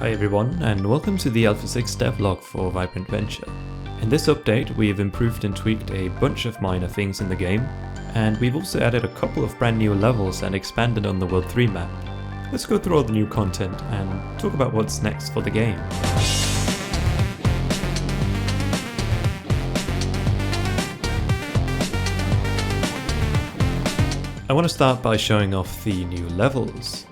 Hi everyone, and welcome to the Alpha 6 devlog for Vibrant Venture. In this update, we've improved and tweaked a bunch of minor things in the game, and we've also added a couple of brand new levels and expanded on the World 3 map. Let's go through all the new content and talk about what's next for the game. I want to start by showing off the new levels.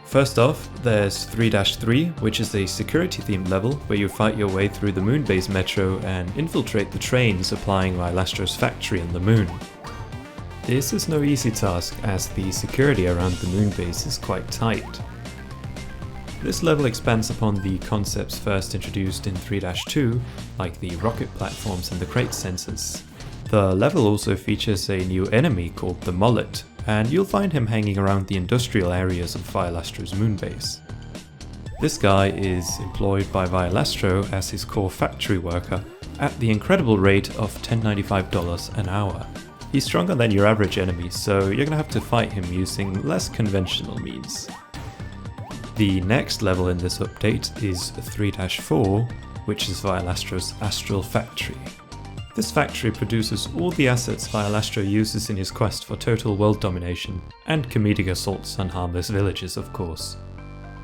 First off, there's 3-3, which is a security themed level where you fight your way through the Moonbase metro and infiltrate the train supplying Vilastro's factory on the moon. This is no easy task as the security around the Moonbase is quite tight. This level expands upon the concepts first introduced in 3-2, like the rocket platforms and the crate sensors. The level also features a new enemy called the Mollet, and you'll find him hanging around the industrial areas of Vilastro's moonbase. This guy is employed by Vialastro as his core factory worker at the incredible rate of $10.95 an hour. He's stronger than your average enemy, so you're gonna have to fight him using less conventional means. The next level in this update is 3-4, which is Vialastro's astral factory. This factory produces all the assets Vialastro uses in his quest for total world domination, and comedic assaults on harmless villages of course.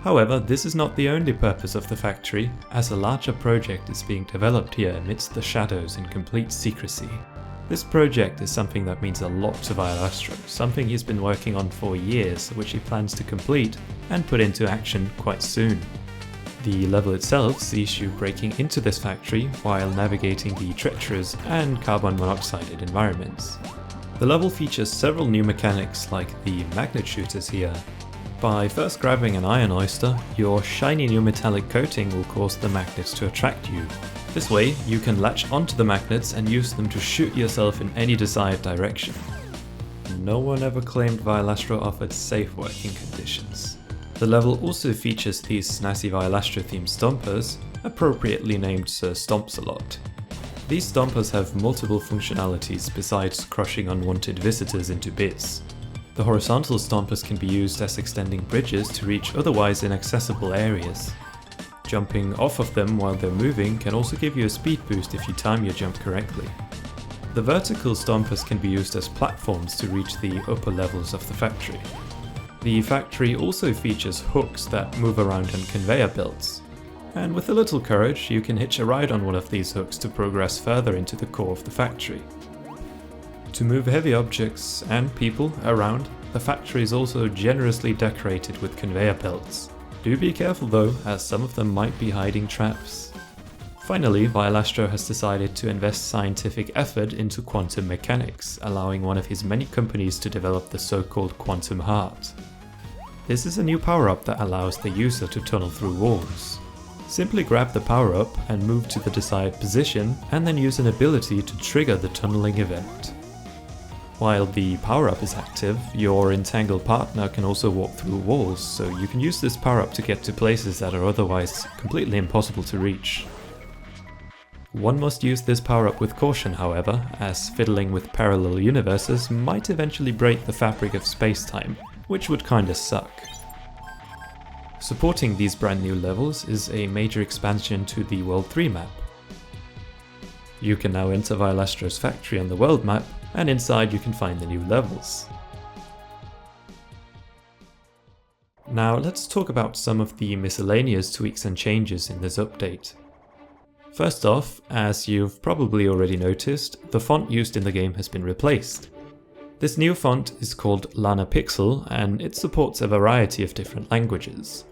However, this is not the only purpose of the factory, as a larger project is being developed here amidst the shadows in complete secrecy. This project is something that means a lot to Vialastro, something he's been working on for years, which he plans to complete and put into action quite soon. The level itself sees you breaking into this factory while navigating the treacherous and carbon monoxide environments. The level features several new mechanics like the magnet shooters here. By first grabbing an iron oyster, your shiny new metallic coating will cause the magnets to attract you. This way, you can latch onto the magnets and use them to shoot yourself in any desired direction. No one ever claimed Vialastro offered safe working conditions. The level also features these snazzy Vialastro themed stompers, appropriately named Sir Stomps-a-lot. These stompers have multiple functionalities besides crushing unwanted visitors into bits. The horizontal stompers can be used as extending bridges to reach otherwise inaccessible areas. Jumping off of them while they're moving can also give you a speed boost if you time your jump correctly. The vertical stompers can be used as platforms to reach the upper levels of the factory. The factory also features hooks that move around on conveyor belts, and with a little courage you can hitch a ride on one of these hooks to progress further into the core of the factory. To move heavy objects and people around, the factory is also generously decorated with conveyor belts. Do be careful though, as some of them might be hiding traps. Finally, Vialastro has decided to invest scientific effort into quantum mechanics, allowing one of his many companies to develop the so-called quantum heart. This is a new power-up that allows the user to tunnel through walls. Simply grab the power-up and move to the desired position, and then use an ability to trigger the tunneling event. While the power-up is active, your entangled partner can also walk through walls, so you can use this power-up to get to places that are otherwise completely impossible to reach. One must use this power-up with caution however, as fiddling with parallel universes might eventually break the fabric of space-time, which would kinda suck. Supporting these brand new levels is a major expansion to the World 3 map. You can now enter Vialastro's factory on the world map, and inside you can find the new levels. Now let's talk about some of the miscellaneous tweaks and changes in this update. First off, as you've probably already noticed, the font used in the game has been replaced. This new font is called Lana Pixel, and it supports a variety of different languages.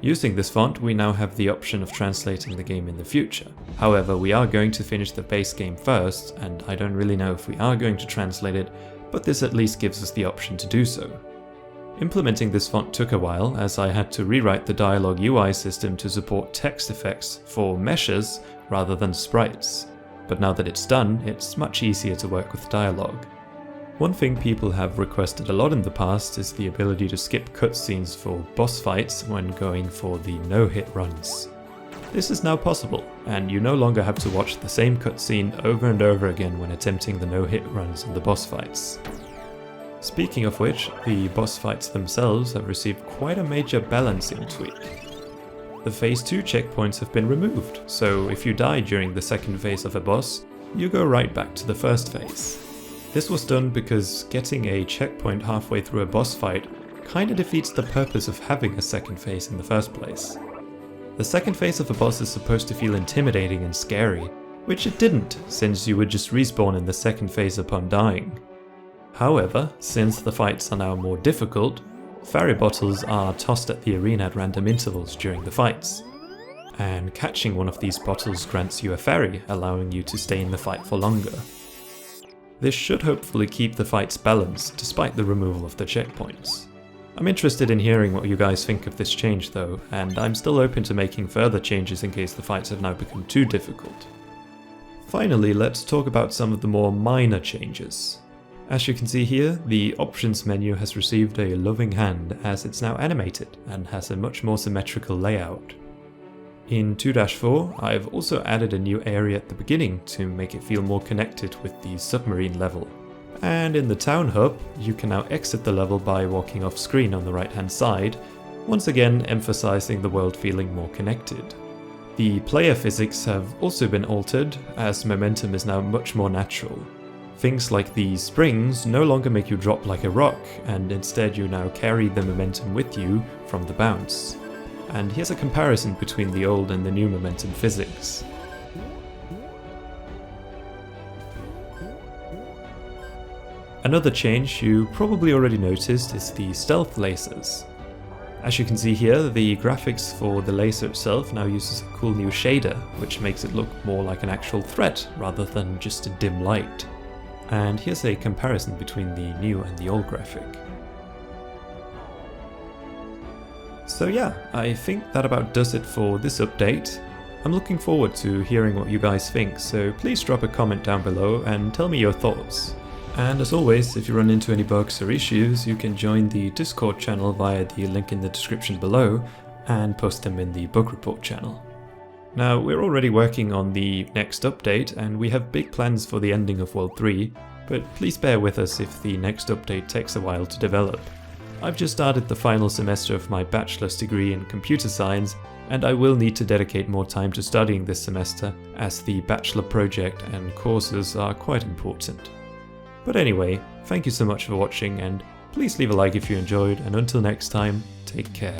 Using this font, we now have the option of translating the game in the future. However, we are going to finish the base game first, and I don't really know if we are going to translate it, but this at least gives us the option to do so. Implementing this font took a while, as I had to rewrite the dialogue UI system to support text effects for meshes rather than sprites. But now that it's done, it's much easier to work with dialogue. One thing people have requested a lot in the past is the ability to skip cutscenes for boss fights when going for the no-hit runs. This is now possible, and you no longer have to watch the same cutscene over and over again when attempting the no-hit runs in the boss fights. Speaking of which, the boss fights themselves have received quite a major balancing tweak. the phase 2 checkpoints have been removed, so if you die during the second phase of a boss, you go right back to the first phase. This was done because getting a checkpoint halfway through a boss fight kinda defeats the purpose of having a second phase in the first place. The second phase of a boss is supposed to feel intimidating and scary, which it didn't, since you would just respawn in the second phase upon dying. However, since the fights are now more difficult, fairy bottles are tossed at the arena at random intervals during the fights, and catching one of these bottles grants you a fairy, allowing you to stay in the fight for longer. This should hopefully keep the fights balanced despite the removal of the checkpoints. I'm interested in hearing what you guys think of this change though, and I'm still open to making further changes in case the fights have now become too difficult. Finally, let's talk about some of the more minor changes. As you can see here, the options menu has received a loving hand as it's now animated and has a much more symmetrical layout. In 2-4, I've also added a new area at the beginning to make it feel more connected with the submarine level. And in the town hub, you can now exit the level by walking off screen on the right hand side, once again emphasizing the world feeling more connected. The player physics have also been altered, as momentum is now much more natural. Things like the springs no longer make you drop like a rock, and instead you now carry the momentum with you from the bounce. And here's a comparison between the old and the new momentum physics. Another change you probably already noticed is the stealth lasers. As you can see here, the graphics for the laser itself now uses a cool new shader, which makes it look more like an actual threat rather than just a dim light. And here's a comparison between the new and the old graphic. So yeah, I think that about does it for this update. I'm looking forward to hearing what you guys think, so please drop a comment down below and tell me your thoughts. And as always, if you run into any bugs or issues, you can join the Discord channel via the link in the description below and post them in the bug report channel. Now, we're already working on the next update and we have big plans for the ending of World 3, but please bear with us if the next update takes a while to develop. I've just started the final semester of my bachelor's degree in computer science, and I will need to dedicate more time to studying this semester, as the bachelor project and courses are quite important. But anyway, thank you so much for watching, and please leave a like if you enjoyed, and until next time, take care.